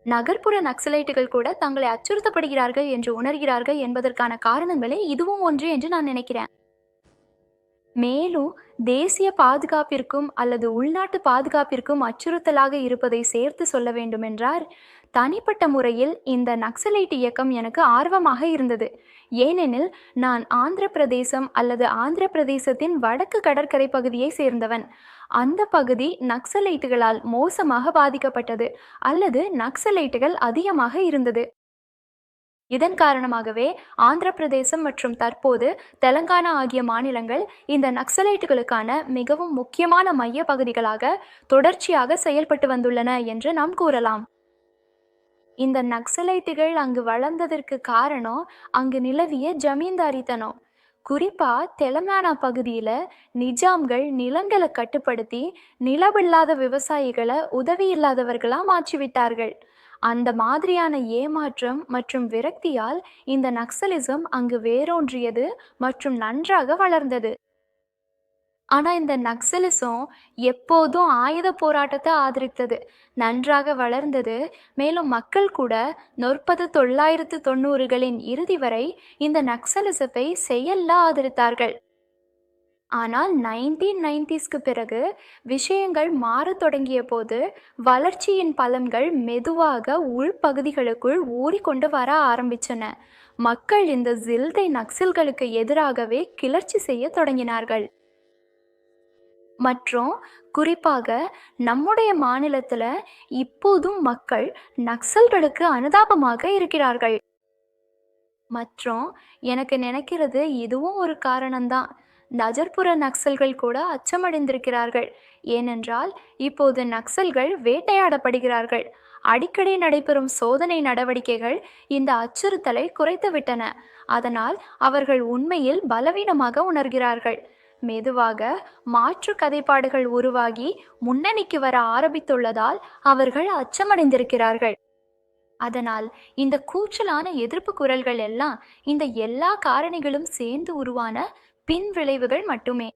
நகர்ப்புற நக்சலைட்டுகள் கூட தங்களை அச்சுறுத்தப்படுகிறார்கள் என்று உணர்கிறார்கள் என்பதற்கான காரணங்களே இதுவும் ஒன்று என்று நான் நினைக்கிறேன். மேலும் தேசிய பாதுகாப்பிற்கும் அல்லது உள்நாட்டு பாதுகாப்பிற்கும் அச்சுறுத்தலாக இருப்பதை சேர்த்து சொல்ல வேண்டுமென்றார், தனிப்பட்ட முறையில் இந்த நக்சலைட் இயக்கம் எனக்கு ஆர்வமாக இருந்தது. ஏனெனில் நான் ஆந்திர பிரதேசம் அல்லது ஆந்திர பிரதேசத்தின் வடக்கு கடற்கரை பகுதியை சேர்ந்தவன். அந்த பகுதி நக்சலைட்டுகளால் மோசமாக பாதிக்கப்பட்டது அல்லது நக்சலைட்டுகள் அதிகமாக இருந்தது. இதன் காரணமாகவே ஆந்திர பிரதேசம் மற்றும் தற்போது தெலங்கானா ஆகிய மாநிலங்கள் இந்த நக்சலைட்டுகளுக்கான மிகவும் முக்கியமான மைய பகுதிகளாக தொடர்ச்சியாக செயல்பட்டு வந்துள்ளன என்று நாம் கூறலாம். இந்த நக்சலைட்டுகள் அங்கு வளர்ந்ததற்கு காரணம் அங்கு நிலவிய ஜமீன்தாரித்தனம். குறிப்பா தெலங்கானா பகுதியில நிஜாம்கள் நிலங்களை கட்டுப்படுத்தி நிலமில்லாத விவசாயிகளை உதவி இல்லாதவர்களா மாற்றிவிட்டார்கள். அந்த மாதிரியான ஏமாற்றம் மற்றும் விரக்தியால் இந்த நக்சலிசம் அங்கு வேரூன்றியது மற்றும் நன்றாக வளர்ந்தது. ஆனா இந்த நக்சலிசம் எப்போதும் ஆயுத போராட்டத்தை ஆதரித்தது, நன்றாக வளர்ந்தது. மேலும் மக்கள் கூட 1990களின் இறுதி வரை இந்த நக்சலிசத்தை செயல்ல ஆதரித்தார்கள். ஆனால் 1990ஸ்க்கு பிறகு விஷயங்கள் மாறத் தொடங்கிய போது வளர்ச்சியின் பலன்கள் மெதுவாக உள்பகுதிகளுக்குள் ஊறிக்கொண்டு வர ஆரம்பிச்சன. மக்கள் இந்த ஜில்தை நக்சல்களுக்கு எதிராகவே கிளர்ச்சி செய்ய தொடங்கினார்கள். மற்றும் குறிப்பாக நம்முடைய மாநிலத்தில் இப்போதும் மக்கள் நக்சல்களுக்கு அனுதாபமாக இருக்கிறார்கள். மற்றும் எனக்கு நினைக்கிறது இதுவும் ஒரு காரணம்தான். நகர்ப்புற நக்சல்கள் கூட அச்சமடைந்திருக்கிறார்கள். ஏனென்றால் இப்போது நக்சல்கள் வேட்டையாடப்படுகிறார்கள். அடிக்கடி நடைபெறும் சோதனை நடவடிக்கைகள் இந்த அச்சுறுத்தலை குறைத்துவிட்டன. அதனால் அவர்கள் உண்மையில் பலவீனமாக உணர்கிறார்கள். மெதுவாக மாற்று கதைப்பாடுகள் உருவாகி முன்னணிக்கு வர ஆரம்பித்துள்ளதால் அவர்கள் அச்சமடைந்திருக்கிறார்கள். அதனால் இந்த கூச்சலான எதிர்ப்பு குரல்கள் எல்லாம் இந்த எல்லா காரணிகளும் சேர்ந்து உருவான பின் விளைவுகள் மட்டுமே.